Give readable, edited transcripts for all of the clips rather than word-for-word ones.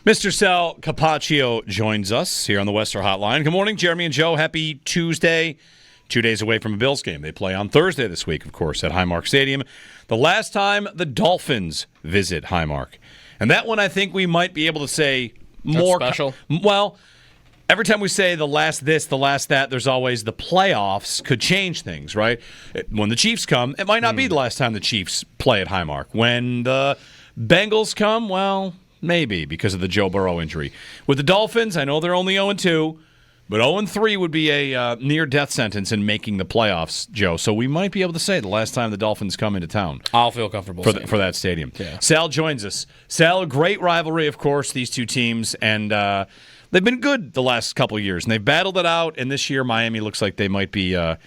Mr. Sal Capaccio joins us here on the Western Hotline. Good morning, Jeremy and Joe. Happy Tuesday. 2 days away from a Bills game. They play on Thursday this week, of course, at Highmark Stadium. The last time the Dolphins visit Highmark. And that one I think we might be able to say more. That's special. Well, every time we say the last this, the last that, there's always the playoffs could change things, right? When the Chiefs come, it might not be the last time the Chiefs play at Highmark. When the Bengals come, well, maybe because of the Joe Burrow injury. With the Dolphins, I know they're only 0-2, but 0-3 would be a near-death sentence in making the playoffs, Joe. So we might be able to say the last time the Dolphins come into town. I'll feel comfortable for that stadium. Yeah. Sal joins us. Sal, a great rivalry, of course, these two teams, and they've been good the last couple of years, and they've battled it out, and this year Miami looks like they might be, I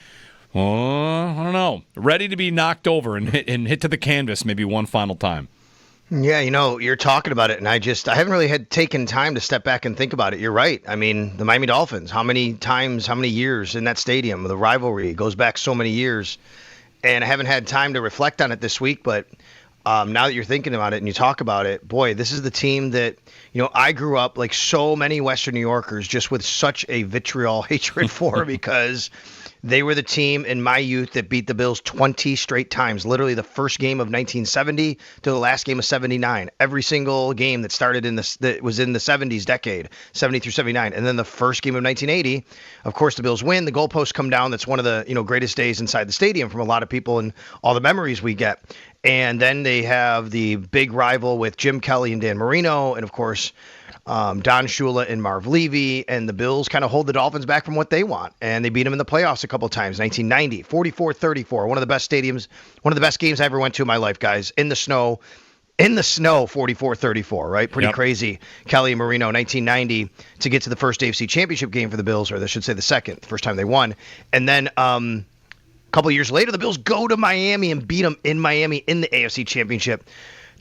don't know, ready to be knocked over and hit to the canvas maybe one final time. Yeah, you're talking about it, and I haven't really had taken time to step back and think about it. You're right. I mean, the Miami Dolphins, how many years in that stadium, the rivalry goes back so many years, and I haven't had time to reflect on it this week, but now that you're thinking about it and you talk about it, boy, this is the team that, I grew up like so many Western New Yorkers just with such a vitriol hatred for because they were the team in my youth that beat the Bills 20 straight times, literally the first game of 1970 to the last game of 79. Every single game that started that was in the 70s decade, 70 through 79. And then the first game of 1980, of course, the Bills win. The goalposts come down. That's one of the greatest days inside the stadium from a lot of people and all the memories we get. And then they have the big rival with Jim Kelly and Dan Marino, and of course, Don Shula and Marv Levy, and the Bills kind of hold the Dolphins back from what they want. And they beat them in the playoffs a couple of times. 1990, 44-34, one of the best stadiums, one of the best games I ever went to in my life, guys. In the snow, 44-34, right? Pretty crazy. Kelly and Marino, 1990, to get to the first AFC Championship game for the Bills, or I should say the second, the first time they won. And then a couple of years later, the Bills go to Miami and beat them in Miami in the AFC Championship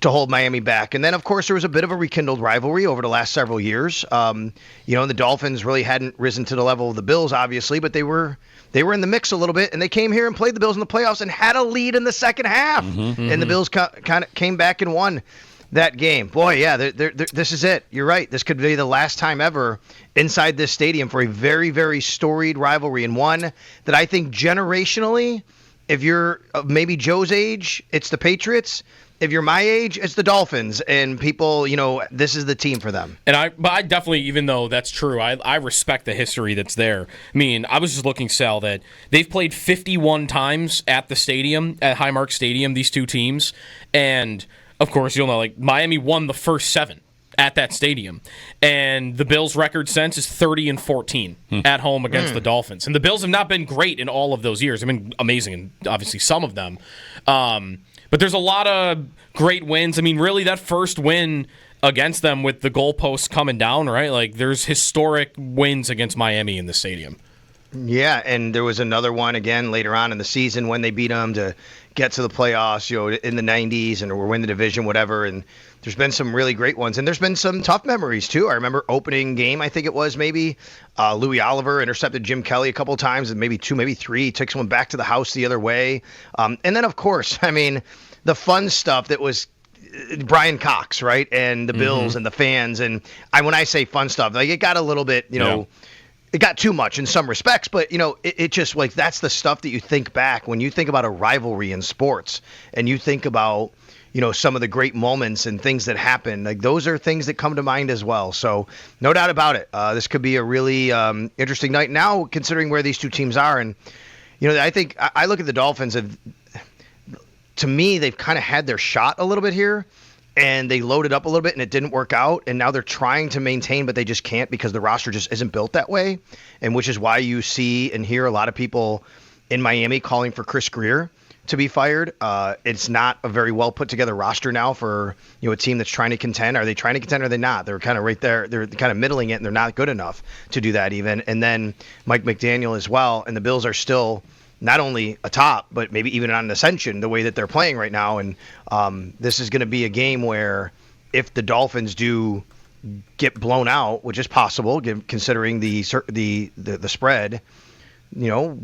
to hold Miami back. And then, of course, there was a bit of a rekindled rivalry over the last several years. And the Dolphins really hadn't risen to the level of the Bills, obviously, but they were in the mix a little bit, and they came here and played the Bills in the playoffs and had a lead in the second half. And the Bills kind of came back and won that game. Boy, yeah, this is it. You're right. This could be the last time ever inside this stadium for a very, very storied rivalry, and one that I think generationally, if you're maybe Joe's age, it's the Patriots. If you're my age, it's the Dolphins, and people, this is the team for them. But I definitely, even though that's true, I respect the history that's there. I mean, I was just looking, Sal, that they've played 51 times at the stadium, at Highmark Stadium, these two teams, and of course, you'll know, like, Miami won the first 7 at that stadium, and the Bills' record since is 30-14 at home against the Dolphins. And the Bills have not been great in all of those years. I mean, amazing, and obviously some of them. But there's a lot of great wins. I mean, really, that first win against them with the goalposts coming down, right? Like, there's historic wins against Miami in the stadium. Yeah, and there was another one again later on in the season when they beat them to get to the playoffs, in the 90s and or win the division, whatever. And there's been some really great ones. And there's been some tough memories, too. I remember opening game, I think it was maybe, Louis Oliver intercepted Jim Kelly a couple of times, and maybe 2, maybe 3. He took someone back to the house the other way. And then, of course, I mean, the fun stuff that was Brian Cox, right, and the Bills and the fans. And when I say fun stuff, like, it got a little bit, it got too much in some respects, but, it just, like, that's the stuff that you think back when you think about a rivalry in sports, and you think about, some of the great moments and things that happen. Like, those are things that come to mind as well. So no doubt about it. This could be a really interesting night now, considering where these two teams are. And, I think I look at the Dolphins, to me, they've kind of had their shot a little bit here, and they loaded up a little bit and it didn't work out, and now they're trying to maintain, but they just can't because the roster just isn't built that way, and which is why you see and hear a lot of people in Miami calling for Chris Greer to be fired. It's not a very well put together roster now for a team that's trying to contend. Are they trying to contend or are they not? They're kind of right there. They're kind of middling it, and they're not good enough to do that even. And then Mike McDaniel as well, and the Bills are still not only atop, but maybe even on an ascension the way that they're playing right now. And this is going to be a game where if the Dolphins do get blown out, which is possible considering the spread,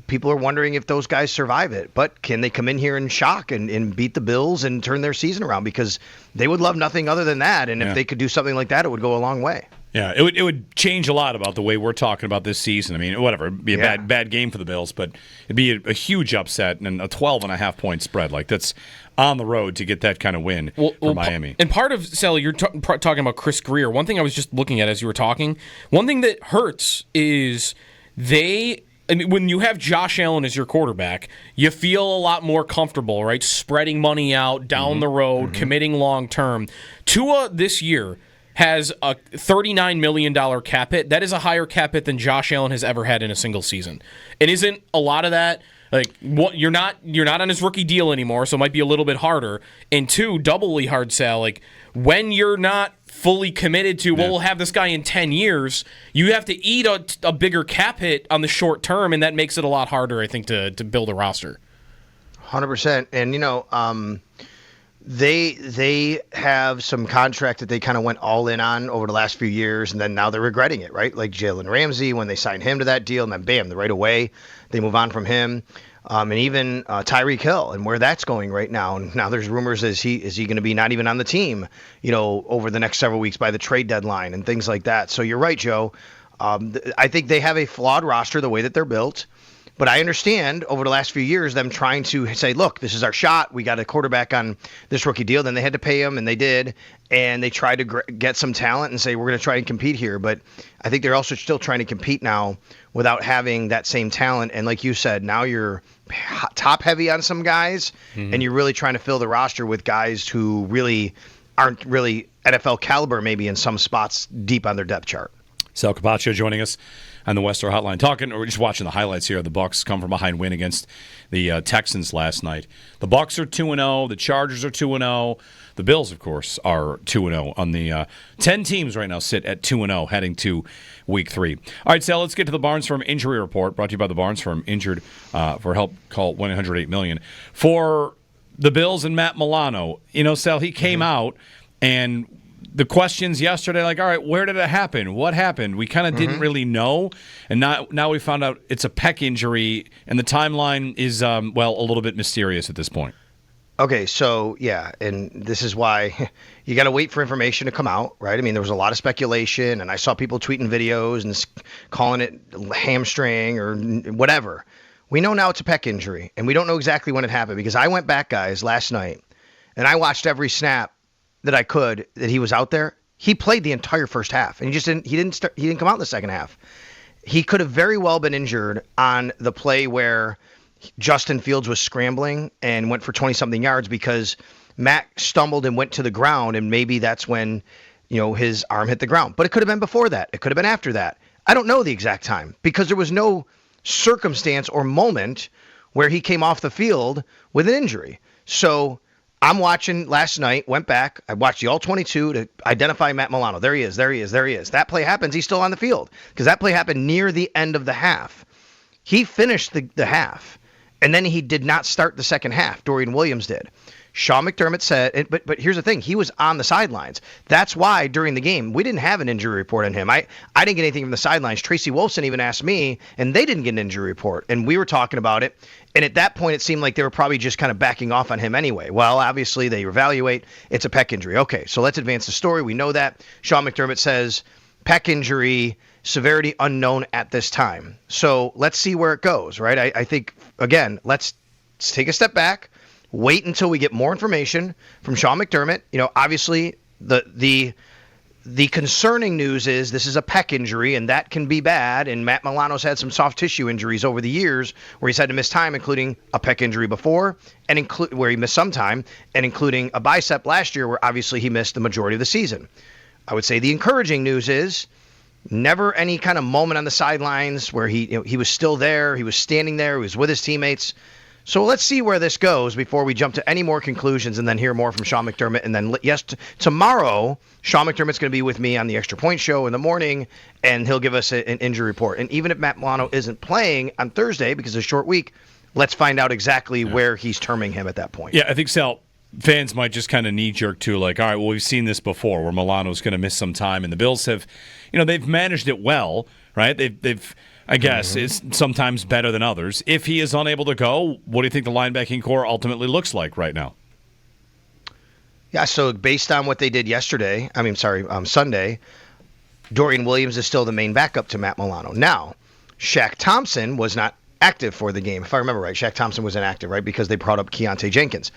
people are wondering if those guys survive it. But can they come in here and shock and beat the Bills and turn their season around? Because they would love nothing other than that. And if they could do something like that, it would go a long way. Yeah, it would change a lot about the way we're talking about this season. I mean, whatever, it'd be a bad game for the Bills, but it'd be a huge upset and a 12.5-point spread. Like, that's on the road to get that kind of win for Miami. And part of, Sally, you're talking about Chris Greer. One thing I was just looking at as you were talking, one thing that hurts is when you have Josh Allen as your quarterback, you feel a lot more comfortable, right? Spreading money out down the road, committing long term. Tua this year has a $39 million cap hit. That is a higher cap hit than Josh Allen has ever had in a single season. And isn't a lot of that you're not on his rookie deal anymore, so it might be a little bit harder. And two, doubly hard, Sal, when you're not fully committed to, we'll have this guy in 10 years, you have to eat a bigger cap hit on the short term, and that makes it a lot harder, I think, to build a roster. 100%. And, they have some contract that they kind of went all in on over the last few years, and then now they're regretting it, right? Like Jalen Ramsey, when they signed him to that deal, and then bam, right away they move on from him. And even Tyreek Hill and where that's going right now. And now there's rumors, is he going to be not even on the team, over the next several weeks by the trade deadline and things like that. So you're right, Joe. I think they have a flawed roster the way that they're built. But I understand over the last few years them trying to say, look, this is our shot. We got a quarterback on this rookie deal. Then they had to pay him, and they did. And they tried to get some talent and say, we're going to try and compete here. But I think they're also still trying to compete now without having that same talent. And like you said, now you're top heavy on some guys, and you're really trying to fill the roster with guys who really aren't really NFL caliber maybe in some spots deep on their depth chart. Sal Capaccio joining us on the Western Hotline, we're just watching the highlights here. The Bucs come from behind win against the Texans last night. The Bucs are 2-0. The Chargers are 2-0. The Bills, of course, are 2-0. On the 10 teams right now sit at 2-0 heading to Week 3. All right, Sal, let's get to the Barnes Firm Injury Report, brought to you by the Barnes Firm. Injured for help, call 1-800-8-MILLION. For the Bills and Matt Milano, Sal, he came out and the questions yesterday, all right, where did it happen? What happened? We kind of didn't really know, and now we found out it's a pec injury, and the timeline is, a little bit mysterious at this point. Okay, so, yeah, and this is why you got to wait for information to come out, right? I mean, there was a lot of speculation, and I saw people tweeting videos and calling it hamstring or whatever. We know now it's a pec injury, and we don't know exactly when it happened, because I went back, guys, last night, and I watched every snap that I could that he was out there. He played the entire first half, and he didn't come out in the second half. He could have very well been injured on the play where Justin Fields was scrambling and went for 20-something yards because Matt stumbled and went to the ground, and maybe that's when his arm hit the ground. But it could have been before that. It could have been after that. I don't know the exact time because there was no circumstance or moment where he came off the field with an injury. So I'm watching last night, went back. I watched the All-22 to identify Matt Milano. There he is. That play happens. He's still on the field because that play happened near the end of the half. He finished the half, and then he did not start the second half. Dorian Williams did. Sean McDermott said, but here's the thing. He was on the sidelines. That's why during the game, we didn't have an injury report on him. I didn't get anything from the sidelines. Tracy Wolfson even asked me, and they didn't get an injury report. And we were talking about it. And at that point, it seemed like they were probably just kind of backing off on him anyway. Well, obviously, they evaluate. It's a pec injury. Okay, so let's advance the story. We know that. Sean McDermott says, pec injury, severity unknown at this time. So let's see where it goes, right? I think, again, let's take a step back. Wait until we get more information from Sean McDermott. Obviously, the concerning news is this is a pec injury, and that can be bad. And Matt Milano's had some soft tissue injuries over the years where he's had to miss time, including a pec injury before, and where he missed some time, and including a bicep last year where obviously he missed the majority of the season. I would say the encouraging news is never any kind of moment on the sidelines where he was still there, he was standing there, he was with his teammates. So let's see where this goes before we jump to any more conclusions and then hear more from Sean McDermott. And then, yes, tomorrow, Sean McDermott's going to be with me on the Extra Point Show in the morning, and he'll give us an injury report. And even if Matt Milano isn't playing on Thursday because it's a short week, let's find out exactly where he's terming him at that point. Yeah, I think, Sal, fans might just kind of knee-jerk to, all right, well, we've seen this before where Milano's going to miss some time. And the Bills have, they've managed it well, right? They've I guess, is sometimes better than others. If he is unable to go, what do you think the linebacking core ultimately looks like right now? Yeah, so based on what they did Sunday, Dorian Williams is still the main backup to Matt Milano. Now, Shaq Thompson was not active for the game. If I remember right, Shaq Thompson was inactive, right, because they brought up Keontae Jenkins.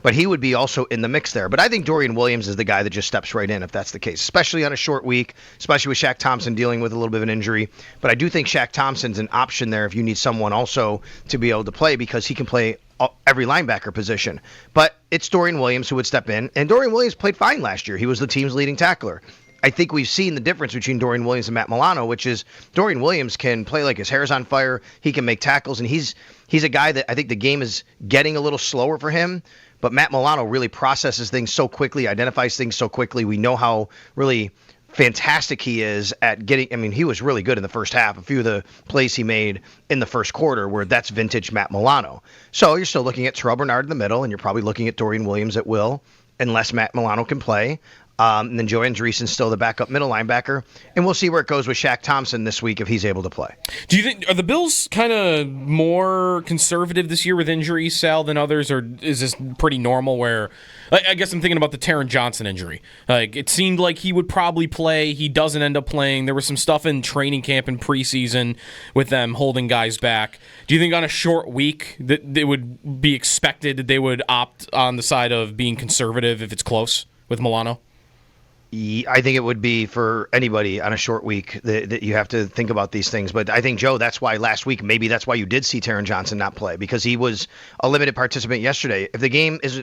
But he would be also in the mix there. But I think Dorian Williams is the guy that just steps right in if that's the case, especially on a short week, especially with Shaq Thompson dealing with a little bit of an injury. But I do think Shaq Thompson's an option there if you need someone also to be able to play, because he can play every linebacker position. But it's Dorian Williams who would step in, and Dorian Williams played fine last year. He was the team's leading tackler. I think we've seen the difference between Dorian Williams and Matt Milano, which is Dorian Williams can play like his hair's on fire. He can make tackles, and he's a guy that I think the game is getting a little slower for him. But Matt Milano really processes things so quickly, identifies things so quickly. We know how really fantastic he is at getting. I mean, he was really good in the first half. A few of the plays he made in the first quarter where that's vintage Matt Milano. So you're still looking at Terrell Bernard in the middle, and you're probably looking at Dorian Williams at will, unless Matt Milano can play. And then Joe Andreessen's still the backup middle linebacker. And we'll see where it goes with Shaq Thompson this week if he's able to play. Do you think, are the Bills kind of more conservative this year with injuries, Sal, than others? Or is this pretty normal where, I guess I'm thinking about the Taron Johnson injury. Like, it seemed like he would probably play. He doesn't end up playing. There was some stuff in training camp and preseason with them holding guys back. Do you think on a short week that it would be expected that they would opt on the side of being conservative if it's close with Milano? I think it would be for anybody on a short week that you have to think about these things. But I think, Joe, that's why last week, maybe that's why you did see Taron Johnson not play, because he was a limited participant yesterday. If the game is,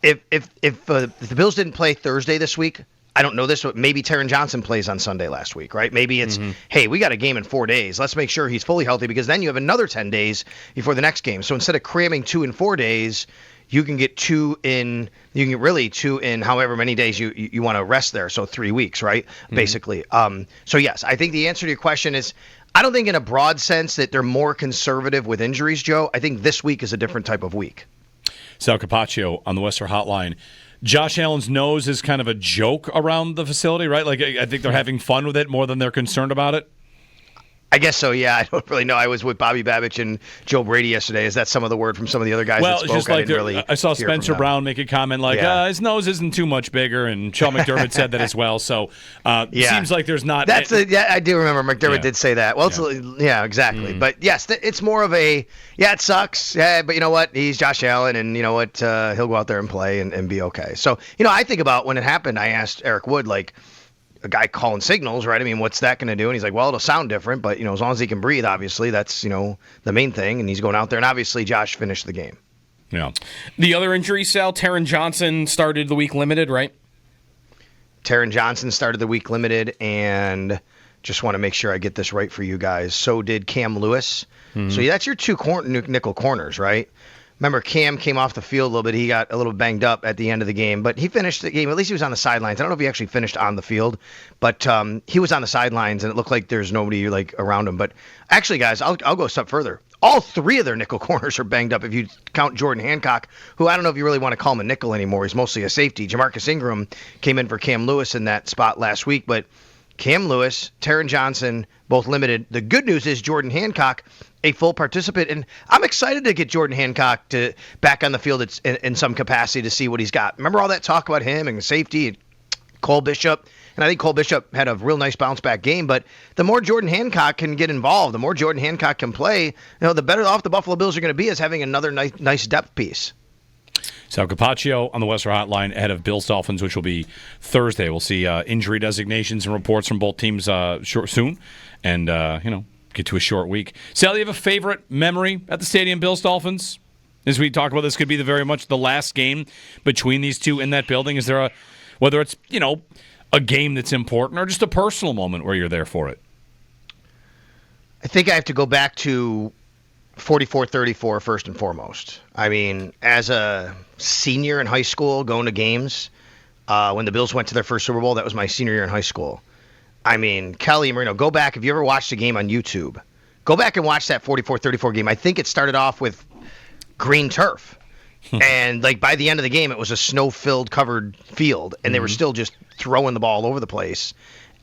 if the Bills didn't play Thursday this week, I don't know this, but maybe Taron Johnson plays on Sunday last week, right? Maybe it's, hey, we got a game in 4 days. Let's make sure he's fully healthy, because then you have another 10 days before the next game. So instead of cramming 2 in 4 days, you can get 2 in, you can get really 2 in however many days you want to rest there. So 3 weeks, right? Basically. So yes, I think the answer to your question is, I don't think in a broad sense that they're more conservative with injuries, Joe. I think this week is a different type of week. Sal Capaccio on the Western Hotline. Josh Allen's nose is kind of a joke around the facility, right? Like, I think they're having fun with it more than they're concerned about it. I guess so, yeah. I don't really know. I was with Bobby Babich and Joe Brady yesterday. Is that some of the word from some of the other guys that spoke? Just like I saw Spencer Brown make a comment like, his nose isn't too much bigger, and Sean McDermott said that as well. So seems like there's not. I do remember McDermott did say that. Well, exactly. But yes, it's more of a, it sucks. Yeah, but you know what? He's Josh Allen, and you know what? He'll go out there and play and be okay. So, I think about when it happened, I asked Eric Wood, like, a guy calling signals, right? I mean, what's that going to do? And he's like, well, it'll sound different, but, as long as he can breathe, obviously, that's, the main thing. And he's going out there, and obviously Josh finished the game. Yeah. The other injury, Sal, Taron Johnson started the week limited, right? Taron Johnson started the week limited, and just want to make sure I get this right for you guys. So did Cam Lewis. So that's your 2 nickel corners, right? Remember, Cam came off the field a little bit. He got a little banged up at the end of the game, but he finished the game. At least he was on the sidelines. I don't know if he actually finished on the field, but he was on the sidelines, and it looked like there's nobody around him. But actually, guys, I'll go a step further. All 3 of their nickel corners are banged up if you count Jordan Hancock, who I don't know if you really want to call him a nickel anymore. He's mostly a safety. Jamarcus Ingram came in for Cam Lewis in that spot last week, but Cam Lewis, Taron Johnson, both limited. The good news is Jordan Hancock, a full participant, and I'm excited to get Jordan Hancock back on the field in some capacity to see what he's got. Remember all that talk about him and safety and Cole Bishop? And I think Cole Bishop had a real nice bounce-back game, but the more Jordan Hancock can get involved, the more Jordan Hancock can play, the better off the Buffalo Bills are going to be as having another nice depth piece. Sal Capaccio on the Western Hotline ahead of Bills-Dolphins, which will be Thursday. We'll see injury designations and reports from both teams soon, and, get to a short week. Sal, do you have a favorite memory at the stadium, Bills-Dolphins? As we talk about, this could be very much the last game between these two in that building. Is there whether it's, a game that's important or just a personal moment where you're there for it? I think I have to go back to 44-34 first and foremost. I mean, as a senior in high school going to games, when the Bills went to their first Super Bowl, that was my senior year in high school. I mean, Kelly and Marino, go back. If you ever watched a game on YouTube, go back and watch that 44-34 game. I think it started off with green turf. And by the end of the game, it was a snow-filled covered field, and they were still just throwing the ball all over the place.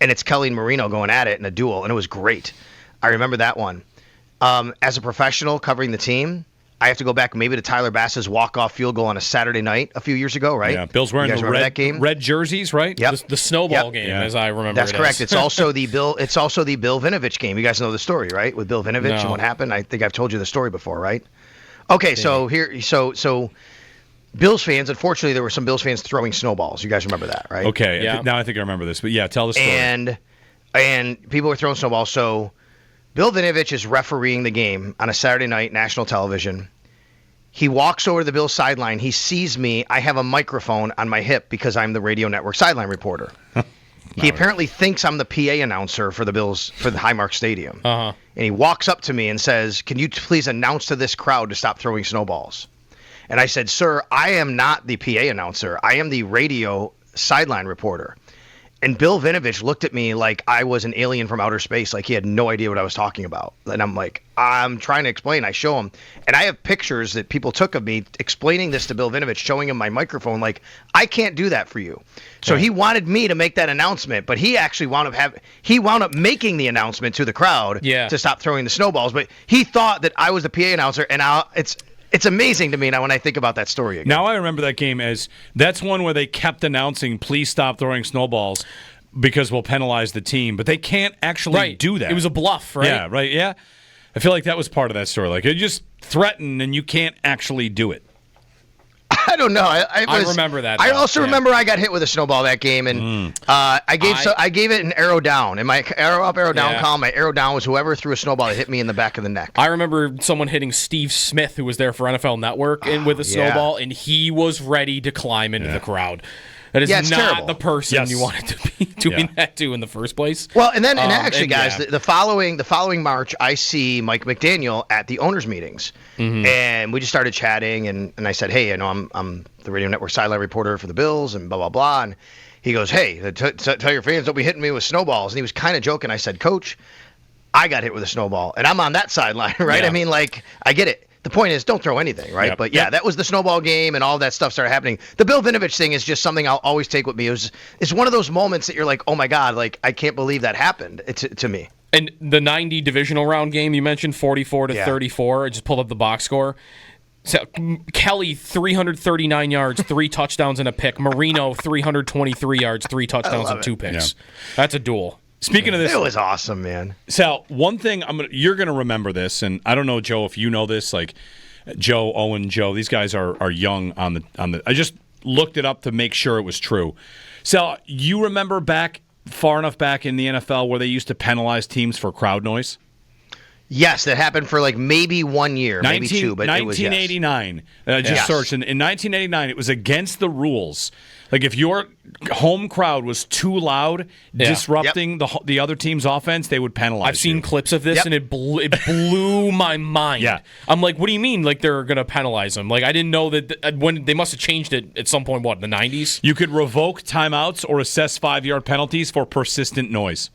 And it's Kelly and Marino going at it in a duel, and it was great. I remember that one. As a professional covering the team, I have to go back maybe to Tyler Bass's walk-off field goal on a Saturday night a few years ago, right? Yeah, Bill's wearing the red jerseys, right? Yep. The snowball game, as I remember. That's correct. It's also the Bill Vinovich game. You guys know the story, right? With Bill Vinovich and what happened. I think I've told you the story before, right? Okay, so Bills fans. Unfortunately, there were some Bills fans throwing snowballs. You guys remember that, right? Okay. Yeah. Now I think I remember this, but yeah, tell the story. And people were throwing snowballs. So Bill Vinovich is refereeing the game on a Saturday night, national television. He walks over to the Bills sideline. He sees me. I have a microphone on my hip because I'm the radio network sideline reporter. He apparently thinks I'm the PA announcer for the Bills for the Highmark Stadium. Uh-huh. And he walks up to me and says, "Can you please announce to this crowd to stop throwing snowballs?" And I said, "Sir, I am not the PA announcer. I am the radio sideline reporter." And Bill Vinovich looked at me like I was an alien from outer space, like he had no idea what I was talking about. And I'm like, I'm trying to explain. I show him. And I have pictures that people took of me explaining this to Bill Vinovich, showing him my microphone, like, I can't do that for you. So he wanted me to make that announcement, but he actually wound up making the announcement to the crowd to stop throwing the snowballs. But he thought that I was the PA announcer, and it's amazing to me now when I think about that story again. Now I remember that game as that's one where they kept announcing, please stop throwing snowballs because we'll penalize the team. But they can't actually do that. It was a bluff, right? Yeah, right, yeah. I feel like that was part of that story. Like, you just threaten and you can't actually do it. I don't know. I remember that. I also remember I got hit with a snowball that game, and I gave it an arrow down. In my arrow up, arrow down column, my arrow down was whoever threw a snowball that hit me in the back of the neck. I remember someone hitting Steve Smith, who was there for NFL Network, with a snowball, and he was ready to climb into the crowd. That is not terrible. The person you wanted to be doing that to in the first place. Well, and actually, guys, the following March, I see Mike McDaniel at the owners' meetings, and we just started chatting, and I said, hey, I know I'm the radio network sideline reporter for the Bills, and blah blah blah, and he goes, hey, tell your fans don't be hitting me with snowballs, and he was kind of joking. I said, Coach, I got hit with a snowball, and I'm on that sideline, right? Yeah. I mean, like, I get it. The point is, don't throw anything, right? Yep. But that was the snowball game, and all that stuff started happening. The Bill Vinovich thing is just something I'll always take with me. It's one of those moments that you're like, oh my God, like I can't believe that happened to me. And the 90 divisional round game you mentioned, 44-34. I just pulled up the box score. So, Kelly, 339 yards, 3 touchdowns and a pick. Marino, 323 yards, 3 touchdowns and 2 picks. Yeah. That's a duel. Speaking of this, it was awesome, man. Sal, one thing you're gonna remember this, and I don't know, Joe, if you know this. Like Joe, Owen, Joe, these guys are young on the. I just looked it up to make sure it was true. Sal, you remember far enough back in the NFL where they used to penalize teams for crowd noise? Yes, that happened for like maybe 1 year, maybe 2, but 1989. I just searched, and in 1989, it was against the rules. Like if your home crowd was too loud, disrupting the other team's offense, they would penalize. I've seen clips of this, and it blew my mind. Yeah, I'm like, what do you mean? Like they're gonna penalize them? Like I didn't know that when they must have changed it at some point. What, in the 90s? You could revoke timeouts or assess 5-yard penalties for persistent noise.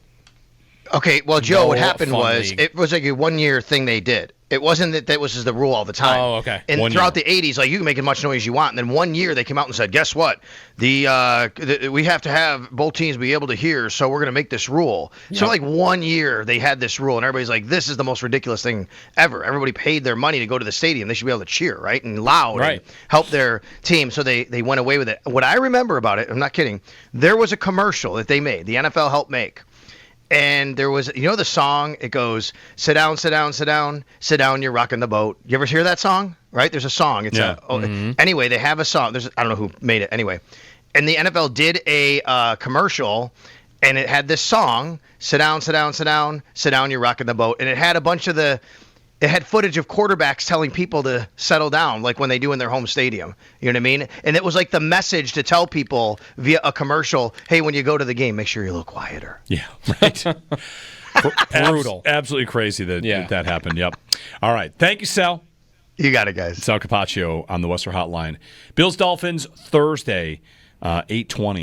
Okay, well, Joe, what happened was it was like a 1 year thing they did. It wasn't that was just the rule all the time. Oh, okay. And throughout the 80s, like you can make as much noise as you want. And then 1 year they came out and said, guess what? We have to have both teams be able to hear, so we're going to make this rule. Yep. So like 1 year they had this rule, and everybody's like, this is the most ridiculous thing ever. Everybody paid their money to go to the stadium. They should be able to cheer, right? And loud and help their team. So they went away with it. What I remember about it, I'm not kidding, there was a commercial that they made, the NFL helped make. And there was, the song, it goes, sit down, sit down, sit down, sit down, you're rocking the boat. You ever hear that song? Right? There's a song. It's Anyway, they have a song. I don't know who made it. Anyway. And the NFL did a commercial, and it had this song, sit down, sit down, sit down, sit down, you're rocking the boat. And it had a bunch of it had footage of quarterbacks telling people to settle down, like when they do in their home stadium. You know what I mean? And it was like the message to tell people via a commercial, hey, when you go to the game, make sure you're a little quieter. Yeah, right. Brutal. Absolutely crazy that happened. Yep. All right. Thank you, Sal. You got it, guys. Sal Capaccio on the Western Hotline. Bills-Dolphins Thursday, 8:20.